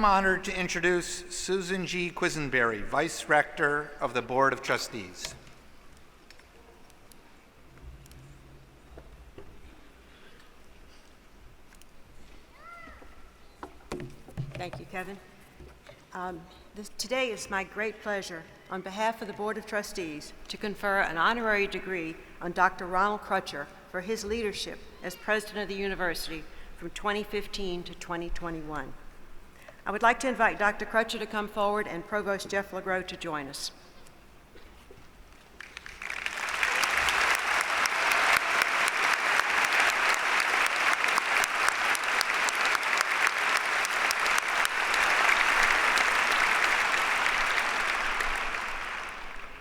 I'm honored to introduce Susan G. Quisenberry, Vice Rector of the Board of Trustees. Thank you, Kevin. Today is my great pleasure, on behalf of the Board of Trustees, to confer an honorary degree on Dr. Ronald Crutcher for his leadership as president of the university from 2015 to 2021. I would like to invite Dr. Crutcher to come forward and Provost Jeff LeGros to join us.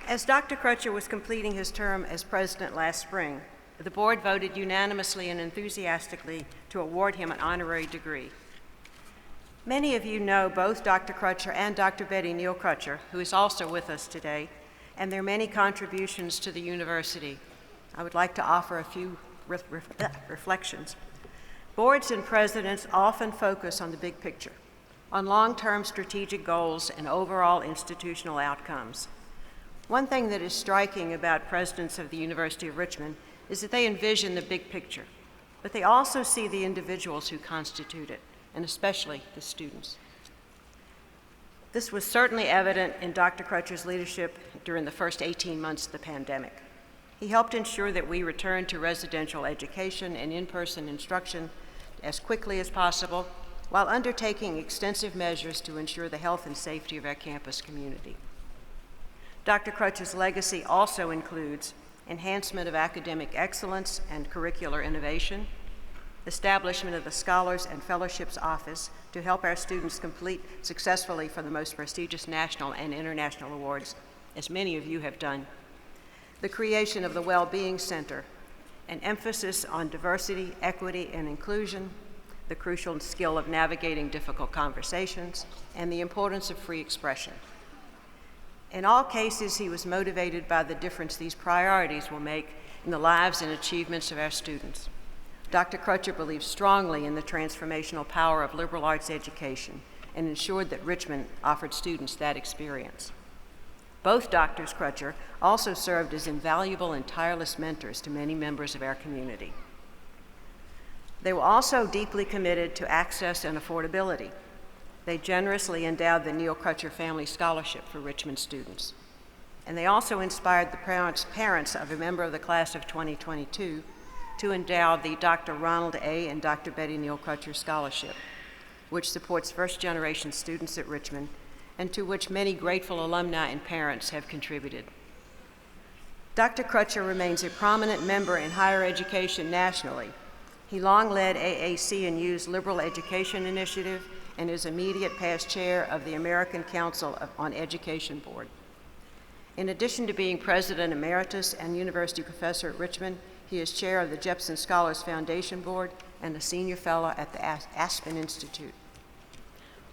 As Dr. Crutcher was completing his term as president last spring, the board voted unanimously and enthusiastically to award him an honorary degree. Many of you know both Dr. Crutcher and Dr. Betty Neal Crutcher, who is also with us today, and their many contributions to the university. I would like to offer a few reflections. Boards and presidents often focus on the big picture, on long-term strategic goals and overall institutional outcomes. One thing that is striking about presidents of the University of Richmond is that they envision the big picture, but they also see the individuals who constitute it, and especially the students. This was certainly evident in Dr. Crutcher's leadership during the first 18 months of the pandemic. He helped ensure that we returned to residential education and in-person instruction as quickly as possible, while undertaking extensive measures to ensure the health and safety of our campus community. Dr. Crutcher's legacy also includes enhancement of academic excellence and curricular innovation, establishment of the Scholars and Fellowships Office to help our students complete successfully for the most prestigious national and international awards, as many of you have done, the creation of the Well-Being Center, an emphasis on diversity, equity, and inclusion, the crucial skill of navigating difficult conversations, and the importance of free expression. In all cases, he was motivated by the difference these priorities will make in the lives and achievements of our students. Dr. Crutcher believes strongly in the transformational power of liberal arts education and ensured that Richmond offered students that experience. Both Drs. Crutcher also served as invaluable and tireless mentors to many members of our community. They were also deeply committed to access and affordability. They generously endowed the Neal Crutcher Family Scholarship for Richmond students. And they also inspired the parents of a member of the class of 2022 to endow the Dr. Ronald A. and Dr. Betty Neal Crutcher Scholarship, which supports first-generation students at Richmond and to which many grateful alumni and parents have contributed. Dr. Crutcher remains a prominent member in higher education nationally. He long led AAC&U's Liberal Education Initiative and is immediate past chair of the American Council on Education Board. In addition to being president emeritus and university professor at Richmond, he is chair of the Jepson Scholars Foundation Board and a senior fellow at the Aspen Institute.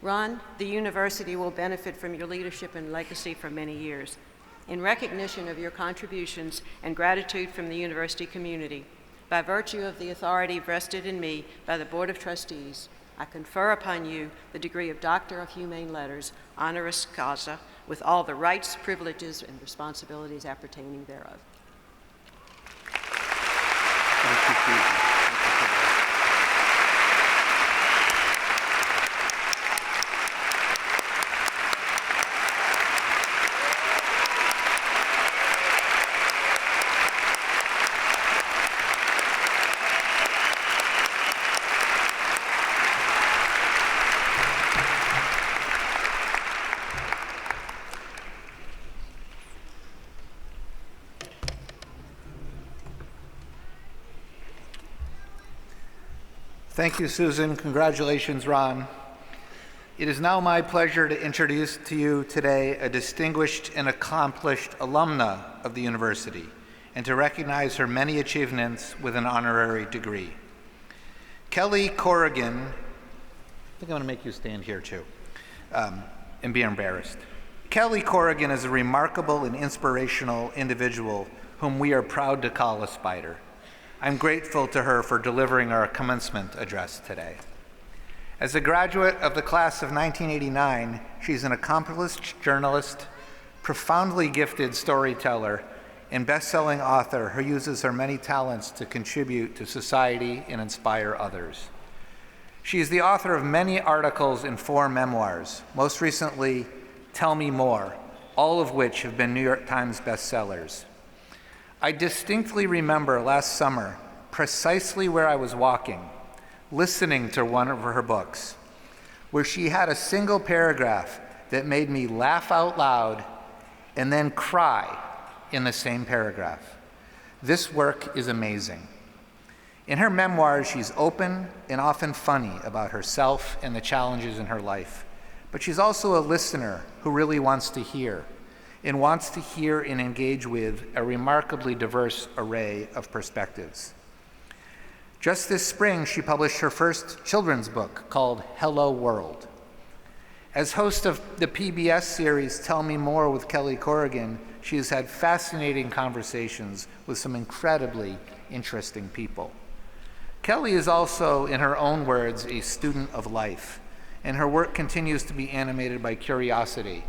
Ron, the university will benefit from your leadership and legacy for many years. In recognition of your contributions and gratitude from the university community, by virtue of the authority vested in me by the Board of Trustees, I confer upon you the degree of Doctor of Humane Letters, honoris causa, with all the rights, privileges, and responsibilities appertaining thereof. Thank you, Susan. Thank you, Susan. Congratulations, Ron. It is now my pleasure to introduce to you today a distinguished and accomplished alumna of the university and to recognize her many achievements with an honorary degree. Kelly Corrigan, I think I'm going to make you stand here too and be embarrassed. Kelly Corrigan is a remarkable and inspirational individual whom we are proud to call a Spider. I'm grateful to her for delivering our commencement address today. As a graduate of the class of 1989, she's an accomplished journalist, profoundly gifted storyteller, and best-selling author who uses her many talents to contribute to society and inspire others. She is the author of many articles and 4 memoirs, most recently, Tell Me More, all of which have been New York Times bestsellers. I distinctly remember last summer, precisely where I was walking, listening to one of her books, where she had a single paragraph that made me laugh out loud and then cry in the same paragraph. This work is amazing. In her memoirs, she's open and often funny about herself and the challenges in her life, but she's also a listener who really wants to hear and engage with a remarkably diverse array of perspectives. Just this spring, she published her first children's book called Hello World. As host of the PBS series Tell Me More with Kelly Corrigan, she has had fascinating conversations with some incredibly interesting people. Kelly is also, in her own words, a student of life, and her work continues to be animated by curiosity.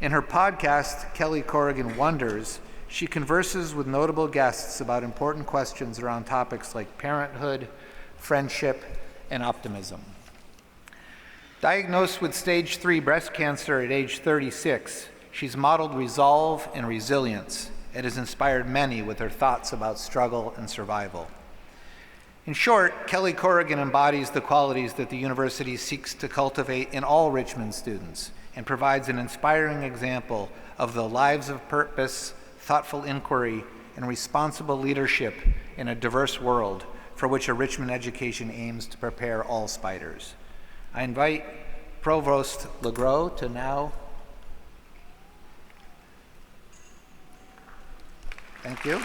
In her podcast, Kelly Corrigan Wonders, she converses with notable guests about important questions around topics like parenthood, friendship, and optimism. Diagnosed with stage 3 breast cancer at age 36, she's modeled resolve and resilience and has inspired many with her thoughts about struggle and survival. In short, Kelly Corrigan embodies the qualities that the university seeks to cultivate in all Richmond students and provides an inspiring example of the lives of purpose, thoughtful inquiry, and responsible leadership in a diverse world for which a Richmond education aims to prepare all spiders. I invite Provost LeGros to now. Thank you.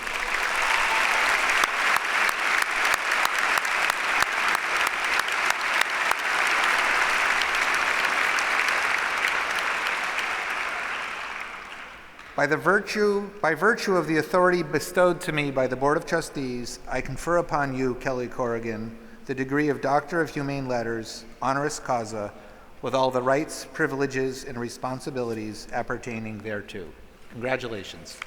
By virtue of the authority bestowed to me by the Board of Trustees, I confer upon you, Kelly Corrigan, the degree of Doctor of Humane Letters, honoris causa, with all the rights, privileges, and responsibilities appertaining thereto. Congratulations.